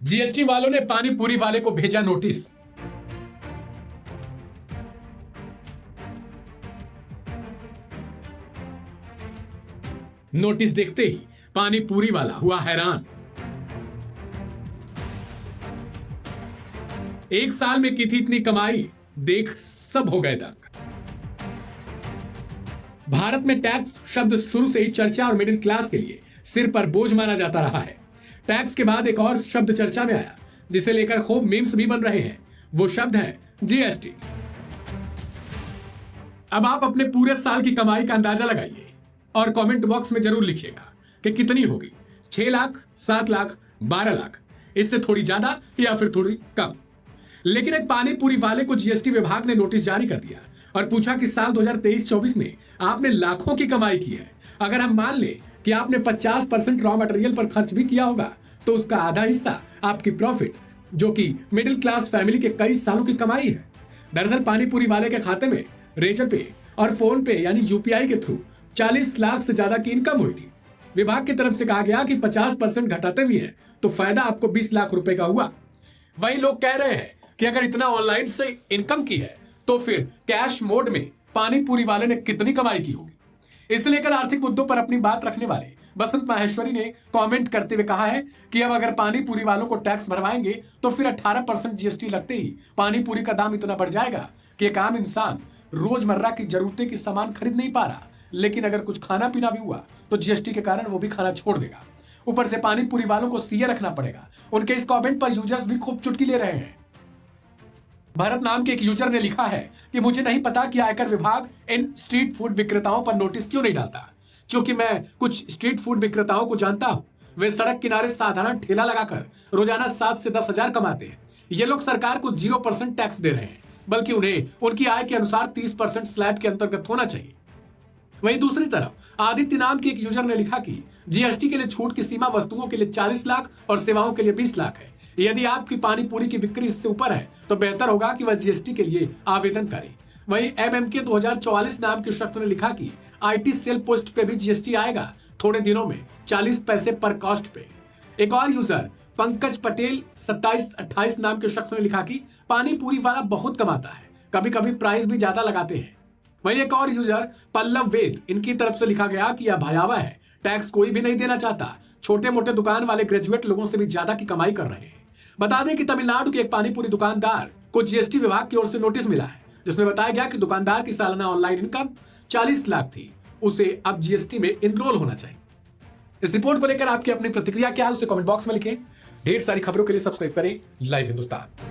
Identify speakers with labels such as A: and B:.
A: GST वालों ने पानी पूरी वाले को भेजा नोटिस। नोटिस देखते ही पानी पूरी वाला हुआ हैरान। एक साल में की थी इतनी कमाई, देख सब हो गए दंग। भारत में टैक्स शब्द शुरू से ही चर्चा और मिडिल क्लास के लिए सिर पर बोझ माना जाता रहा है। टैक्स के बाद एक और शब्द चर्चा में आया जिसे लेकर खूब मीम्स भी बन रहे हैं। वो शब्द है जीएसटी। अब आप अपने पूरे साल की कमाई का अंदाजा लगाइए और कमेंट बॉक्स में जरूर लिखिएगा कि कितनी होगी। 6 लाख, 7 लाख, 12 लाख, इससे थोड़ी ज्यादा या फिर थोड़ी कम। लेकिन एक पानी पूरी वाले को जीएसटी विभाग ने नोटिस जारी कर दिया और पूछा कि साल 2023-24 में आपने लाखों की कमाई की है। अगर हम मान लें कि आपने 50% रॉ मटेरियल पर खर्च भी किया होगा तो उसका आधा हिस्सा आपकी प्रॉफिट, जो कि मिडिल क्लास फैमिली के कई सालों की कमाई है। दरअसल पानी पूरी वाले के खाते में रेजर पे और फोन पे यानी यूपीआई के थ्रू 40 लाख से ज्यादा की इनकम हुई थी। विभाग की तरफ से कहा गया कि 50% घटाते भी हैं तो फायदा आपको 20 लाख रुपए का हुआ। वही लोग कह रहे हैं कि अगर इतना ऑनलाइन से इनकम की है तो फिर कैश मोड में पानी पूरी वाले ने कितनी कमाई की होगी। इसे लेकर आर्थिक मुद्दों पर अपनी बात रखने वाले बसंत माहेश्वरी ने कमेंट करते हुए कहा है कि अब अगर पानी पूरी वालों को टैक्स भरवाएंगे तो फिर 18% जीएसटी लगते ही पानी पूरी का दाम इतना बढ़ जाएगा कि एक आम इंसान रोजमर्रा की जरूरतें की सामान खरीद नहीं पा रहा। लेकिन अगर कुछ खाना पीना भी हुआ तो जीएसटी के कारण वो भी खाना छोड़ देगा। ऊपर से पानी पूरी वालों को सीए रखना पड़ेगा। उनके इस कमेंट पर यूजर्स भी खूब चुटकी ले रहे हैं। भरत नाम के एक यूजर ने लिखा है कि मुझे नहीं पता कि आयकर विभाग इन स्ट्रीट फूड विक्रेताओं पर नोटिस क्यों नहीं डालता, क्योंकि मैं कुछ स्ट्रीट फूड विक्रेताओं को जानता हूं। वे सड़क किनारे साधारण ठेला लगाकर रोजाना 7 से 10 हजार कमाते हैं। ये लोग सरकार को 0% टैक्स दे रहे हैं, बल्कि उन्हें उनकी आय के अनुसार 30% स्लैब के अंतर्गत होना चाहिए। वहीं दूसरी तरफ आदित्य नाम के एक यूजर ने लिखा कि जीएसटी के लिए छूट की सीमा वस्तुओं के लिए 40 लाख और सेवाओं के लिए 20 लाख है। यदि आपकी पानी पूरी की बिक्री इससे ऊपर है तो बेहतर होगा कि वह जीएसटी के लिए आवेदन करें। वहीं एमएमके 2044 नाम के शख्स ने लिखा कि आईटी सेल पोस्ट पे भी जीएसटी आएगा थोड़े दिनों में, 40 पैसे पर कॉस्ट पे। एक और यूजर पंकज पटेल 2728 नाम के शख्स ने लिखा कि पानी पूरी वाला बहुत कमाता है, कभी कभी प्राइस भी ज्यादा लगाते हैं। वहीं एक और यूजर पल्लव वेद, इनकी तरफ से लिखा गया कि यह भयावह है, टैक्स कोई भी नहीं देना चाहता, छोटे मोटे दुकान वाले ग्रेजुएट लोगों से भी ज्यादा की कमाई कर रहे हैं। बता दें कि तमिलनाडु के एक पानी पूरी दुकानदार को जीएसटी विभाग की ओर से नोटिस मिला है जिसमें बताया गया कि दुकानदार की सालाना ऑनलाइन इनकम 40 लाख थी, उसे अब जीएसटी में इनरोल होना चाहिए। इस रिपोर्ट को लेकर आपकी अपनी प्रतिक्रिया क्या है उसे कमेंट बॉक्स में लिखें। ढेर सारी खबरों के लिए सब्सक्राइब करें लाइव हिंदुस्तान।